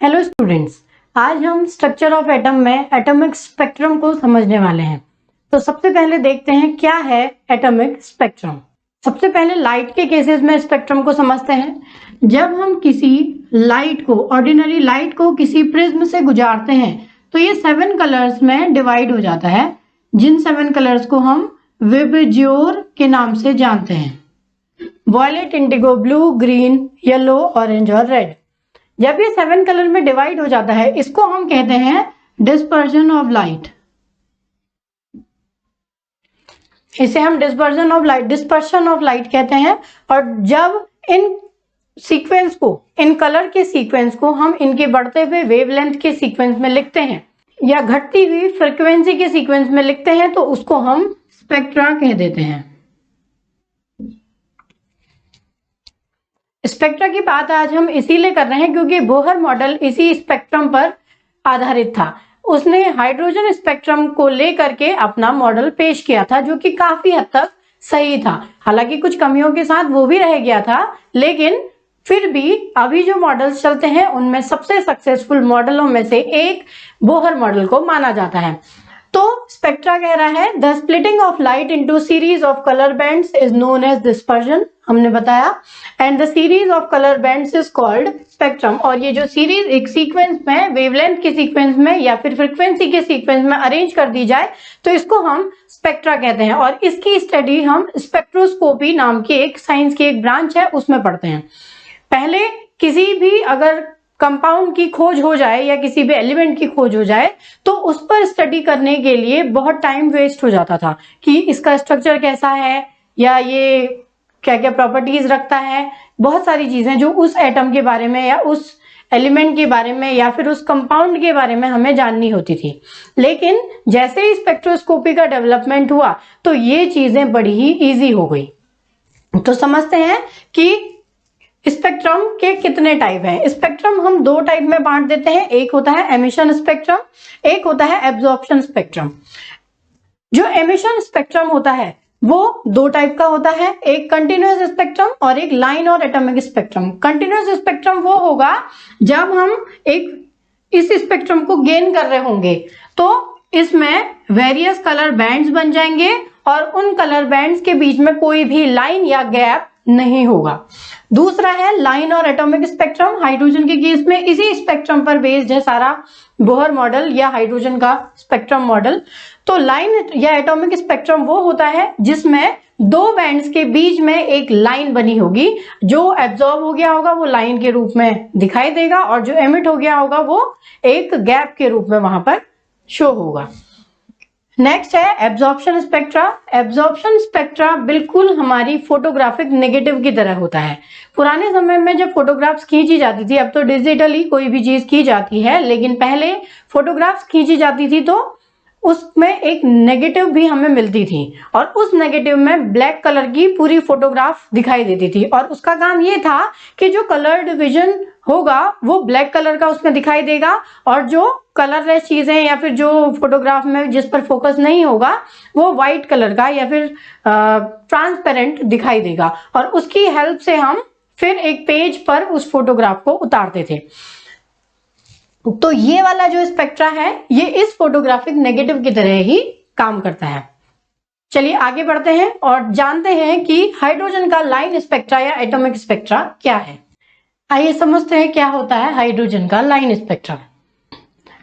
Hello students, आज हम structure of atom में एटॉमिक स्पेक्ट्रम को समझने वाले हैं। तो सबसे पहले देखते हैं क्या है एटॉमिक स्पेक्ट्रम। सबसे पहले लाइट के केसेस में स्पेक्ट्रम को समझते हैं। जब हम किसी लाइट को, ऑर्डिनरी लाइट को किसी प्रिज्म से गुजारते हैं तो ये 7 कलर्स में डिवाइड हो जाता है, जिन 7 कलर्स को हम विबज्योर के नाम से जानते हैं। Violet, indigo, blue, green, yellow, orange और रेड। जब ये 7 कलर में डिवाइड हो जाता है, इसको हम कहते हैं डिस्पर्जन ऑफ लाइट। इसे हम डिस्पर्जन ऑफ लाइट कहते हैं। और जब इन सीक्वेंस को, इन कलर के सीक्वेंस को हम इनके बढ़ते हुए वेवलेंथ के सीक्वेंस में लिखते हैं या घटती हुई फ्रीक्वेंसी के सीक्वेंस में लिखते हैं तो उसको हम स्पेक्ट्रा कह देते हैं। स्पेक्ट्रा की बात आज हम इसीलिए कर रहे हैं क्योंकि बोहर मॉडल इसी स्पेक्ट्रम पर आधारित था। उसने हाइड्रोजन स्पेक्ट्रम को लेकर के अपना मॉडल पेश किया था, जो कि काफी हद तक सही था। हालांकि कुछ कमियों के साथ वो भी रह गया था, लेकिन फिर भी अभी जो मॉडल्स चलते हैं उनमें सबसे सक्सेसफुल मॉडलों में से एक बोहर मॉडल को माना जाता है। तो स्पेक्ट्रा कह रहा है the splitting of light into series of colour bands is known as dispersion, हमने बताया, and the series of colour bands is called spectrum. और ये जो सीरीज एक सीक्वेंस में, वेवलेंथ के सीक्वेंस में या फिर फ्रीक्वेंसी के सीक्वेंस में अरेंज कर दी जाए तो इसको हम स्पेक्ट्रा कहते हैं। और इसकी स्टडी हम स्पेक्ट्रोस्कोपी नाम की एक साइंस की एक ब्रांच है उसमें पढ़ते हैं। पहले किसी भी अगर कंपाउंड की खोज हो जाए या किसी भी एलिमेंट की खोज हो जाए तो उस पर स्टडी करने के लिए बहुत टाइम वेस्ट हो जाता था कि इसका स्ट्रक्चर कैसा है या ये क्या क्या प्रॉपर्टीज रखता है। बहुत सारी चीजें जो उस एटम के बारे में या उस एलिमेंट के बारे में या फिर उस कंपाउंड के बारे में हमें जाननी होती थी। लेकिन जैसे ही स्पेक्ट्रोस्कोपी का डेवलपमेंट हुआ तो ये चीजें बड़ी ही इजी हो गई। तो समझते हैं कि स्पेक्ट्रम के कितने टाइप हैं। स्पेक्ट्रम हम 2 टाइप में बांट देते हैं, एक होता है एमिशन स्पेक्ट्रम, एक होता है एब्जॉर्प्शन स्पेक्ट्रम। जो एमिशन स्पेक्ट्रम होता है वो 2 टाइप का होता है, एक कंटिन्यूअस स्पेक्ट्रम और एक लाइन और एटॉमिक स्पेक्ट्रम। कंटिन्यूअस स्पेक्ट्रम वो होगा जब हम एक इस स्पेक्ट्रम को गेन कर रहे होंगे तो इसमें वेरियस कलर बैंड्स बन जाएंगे और उन कलर बैंड्स के बीच में कोई भी लाइन या गैप नहीं होगा। दूसरा है लाइन और एटॉमिक स्पेक्ट्रम। हाइड्रोजन के केस में इसी स्पेक्ट्रम पर बेस्ड है सारा बोहर मॉडल या हाइड्रोजन का स्पेक्ट्रम मॉडल। तो लाइन या एटॉमिक स्पेक्ट्रम वो होता है जिसमें 2 बैंड्स के बीच में एक लाइन बनी होगी, जो एब्जॉर्ब हो गया होगा वो लाइन के रूप में दिखाई देगा और जो एमिट हो गया होगा वो एक गैप के रूप में वहां पर शो होगा। नेक्स्ट है एब्जॉर्प्शन स्पेक्ट्रा। एब्जॉर्प्शन स्पेक्ट्रा बिल्कुल हमारी फोटोग्राफिक नेगेटिव की तरह होता है। पुराने समय में जब फोटोग्राफ्स खींची जाती थी, अब तो डिजिटली कोई भी चीज की जाती है, लेकिन पहले फोटोग्राफ्स खींची जाती थी तो उसमें एक नेगेटिव भी हमें मिलती थी और उस नेगेटिव में ब्लैक कलर की पूरी फोटोग्राफ दिखाई देती थी। और उसका काम ये था कि जो कलर्ड विजन होगा वो ब्लैक कलर का उसमें दिखाई देगा और जो कलरलेस चीजें या फिर जो फोटोग्राफ में जिस पर फोकस नहीं होगा वो व्हाइट कलर का या फिर ट्रांसपेरेंट दिखाई देगा। और उसकी हेल्प से हम फिर एक पेज पर उस फोटोग्राफ को उतारते थे। तो ये वाला जो स्पेक्ट्रा है ये इस फोटोग्राफिक नेगेटिव की तरह ही काम करता है। चलिए आगे बढ़ते हैं और जानते हैं कि हाइड्रोजन का लाइन स्पेक्ट्रा या एटॉमिक स्पेक्ट्रा क्या है। आइए समझते हैं क्या होता है हाइड्रोजन का लाइन स्पेक्ट्रा।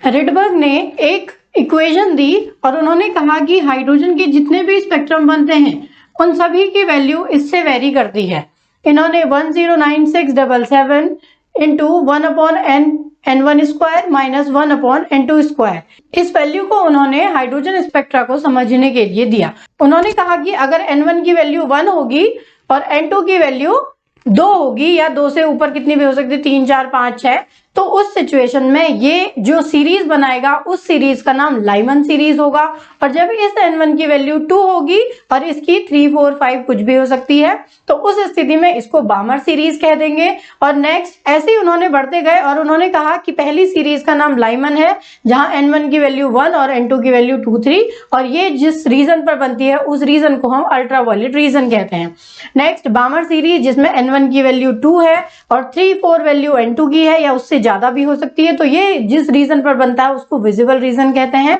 रिडबर्ग ने एक इक्वेशन दी और उन्होंने कहा कि हाइड्रोजन के जितने भी स्पेक्ट्रम बनते हैं उन सभी की वैल्यू इससे वेरी करती है। इन्होंने 109677 into 1/n1 square minus 1/n2 square, इस वैल्यू को उन्होंने हाइड्रोजन स्पेक्ट्रा को समझने के लिए दिया। उन्होंने कहा कि अगर n1 की वैल्यू 1 होगी और n2 की वैल्यू 2 होगी या 2 से ऊपर कितनी भी हो सकती है, 3 4 5 6, तो उस सिचुएशन में ये जो सीरीज बनाएगा उस सीरीज का नाम लाइमन सीरीज होगा। और जब इस n1 की वैल्यू 2 होगी और इसकी 3 4 5 कुछ भी हो सकती है तो उस स्थिति में इसको बामर सीरीज कह देंगे। और नेक्स्ट ऐसे ही उन्होंने बढ़ते गए और उन्होंने कहा कि पहली सीरीज का नाम लाइमन है जहां n1 की वैल्यू 1 और n2 की वैल्यू 2 3, और ये जिस रीजन पर बनती है उस रीजन को हम अल्ट्रावायलेट रीजन कहते हैं। नेक्स्ट बामर सीरीज जिसमें n1 की वैल्यू 2 है और 3 4 वैल्यू n2 की है या उससे ज्यादा भी हो सकती है, तो ये जिस रीजन पर बनता है उसको विजिबल रीजन कहते हैं।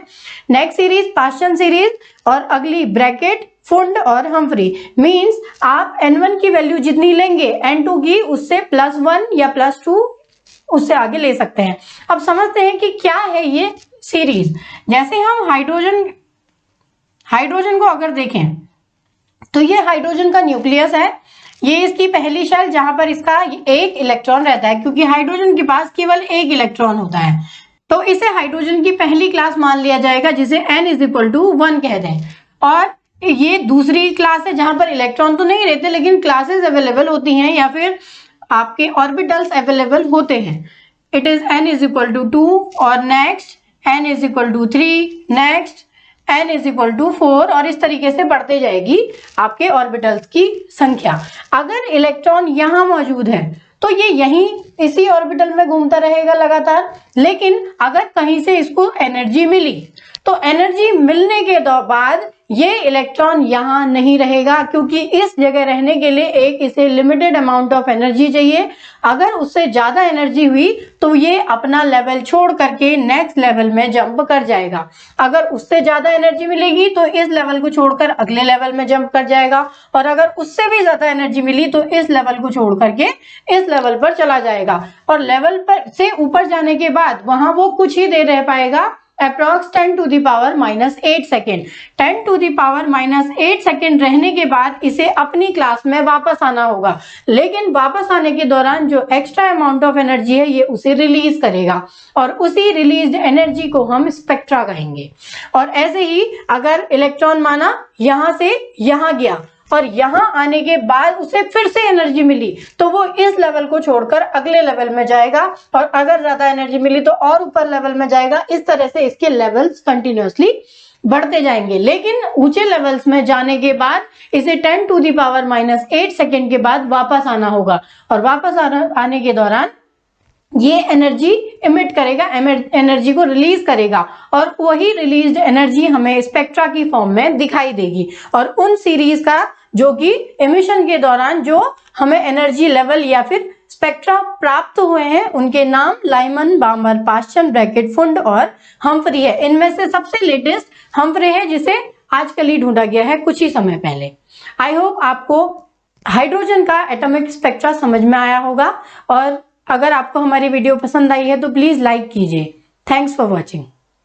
नेक्स्ट सीरीज पास्चन सीरीज, और अगली ब्रैकेट फुंड और हम्फ्री। मींस आप N1 की वैल्यू जितनी लेंगे N2 की उससे +1 या +2 उससे आगे ले सकते हैं। अब समझते हैं कि क्या है ये सीरीज। जैसे हम हाइड्रोजन को अगर देखें तो ये हाइड्रोजन का न्यूक्लियस है, ये इसकी पहली शेल जहां पर इसका एक इलेक्ट्रॉन रहता है, क्योंकि हाइड्रोजन के पास केवल एक इलेक्ट्रॉन होता है, तो इसे हाइड्रोजन की पहली क्लास मान लिया जाएगा जिसे n=1 कह दें। और ये दूसरी क्लास है जहां पर इलेक्ट्रॉन तो नहीं रहते लेकिन क्लासेस अवेलेबल होती हैं या फिर आपके ऑर्बिटल्स अवेलेबल होते हैं। इट इज n=2 और नेक्स्ट n=3, नेक्स्ट n=4 और इस तरीके से बढ़ते जाएगी आपके ऑर्बिटल्स की संख्या। अगर इलेक्ट्रॉन यहाँ मौजूद है तो ये यहीं इसी ऑर्बिटल में घूमता रहेगा लगातार, लेकिन अगर कहीं से इसको एनर्जी मिली तो एनर्जी मिलने के बाद ये इलेक्ट्रॉन यहाँ नहीं रहेगा, क्योंकि इस जगह रहने के लिए एक इसे लिमिटेड अमाउंट ऑफ एनर्जी चाहिए। अगर उससे ज्यादा एनर्जी हुई तो ये अपना लेवल छोड़ करके नेक्स्ट लेवल में जंप कर जाएगा। अगर उससे ज्यादा एनर्जी मिलेगी तो इस लेवल को छोड़कर अगले लेवल में जंप कर जाएगा, और अगर उससे भी ज्यादा एनर्जी मिली तो इस लेवल को छोड़ करके इस लेवल पर चला जाएगा। और लेवल पर से ऊपर जाने के बाद वहां वो कुछ ही देर रह पाएगा, अप्रॉक्स 10⁻⁸ सेकेंड। 10⁻⁸ सेकेंड रहने के बाद इसे अपनी क्लास में वापस आना होगा, लेकिन वापस आने के दौरान जो एक्स्ट्रा अमाउंट ऑफ एनर्जी है ये उसे रिलीज करेगा, और उसी रिलीज्ड एनर्जी को हम स्पेक्ट्रा कहेंगे। और ऐसे ही अगर इलेक्ट्रॉन माना यहां से यहां गया और यहां आने के बाद उसे फिर से एनर्जी मिली तो वो इस लेवल को छोड़कर अगले लेवल में जाएगा, और अगर ज्यादा एनर्जी मिली तो और ऊपर लेवल में जाएगा। इस तरह से इसके लेवल्स कंटिन्यूअसली बढ़ते जाएंगे, लेकिन ऊंचे लेवल्स में जाने के बाद इसे 10⁻⁸ सेकेंड के बाद वापस आना होगा, और वापस आने के दौरान ये एनर्जी इमिट करेगा, एनर्जी को रिलीज करेगा, और वही रिलीज्ड एनर्जी हमें स्पेक्ट्रा की फॉर्म में दिखाई देगी। और उन सीरीज का जो कि एमिशन के दौरान जो हमें एनर्जी लेवल या फिर स्पेक्ट्रा प्राप्त हुए हैं उनके नाम लाइमन, बामर, पास्चन, ब्रैकेट, फुंड और हम्फ्री है। इनमें से सबसे लेटेस्ट हम्फ्री है जिसे आजकल ही ढूंढा गया है कुछ ही समय पहले। आई होप आपको हाइड्रोजन का एटॉमिक स्पेक्ट्रा समझ में आया होगा, और अगर आपको हमारी वीडियो पसंद आई है तो प्लीज लाइक कीजिए। Thanks for watching.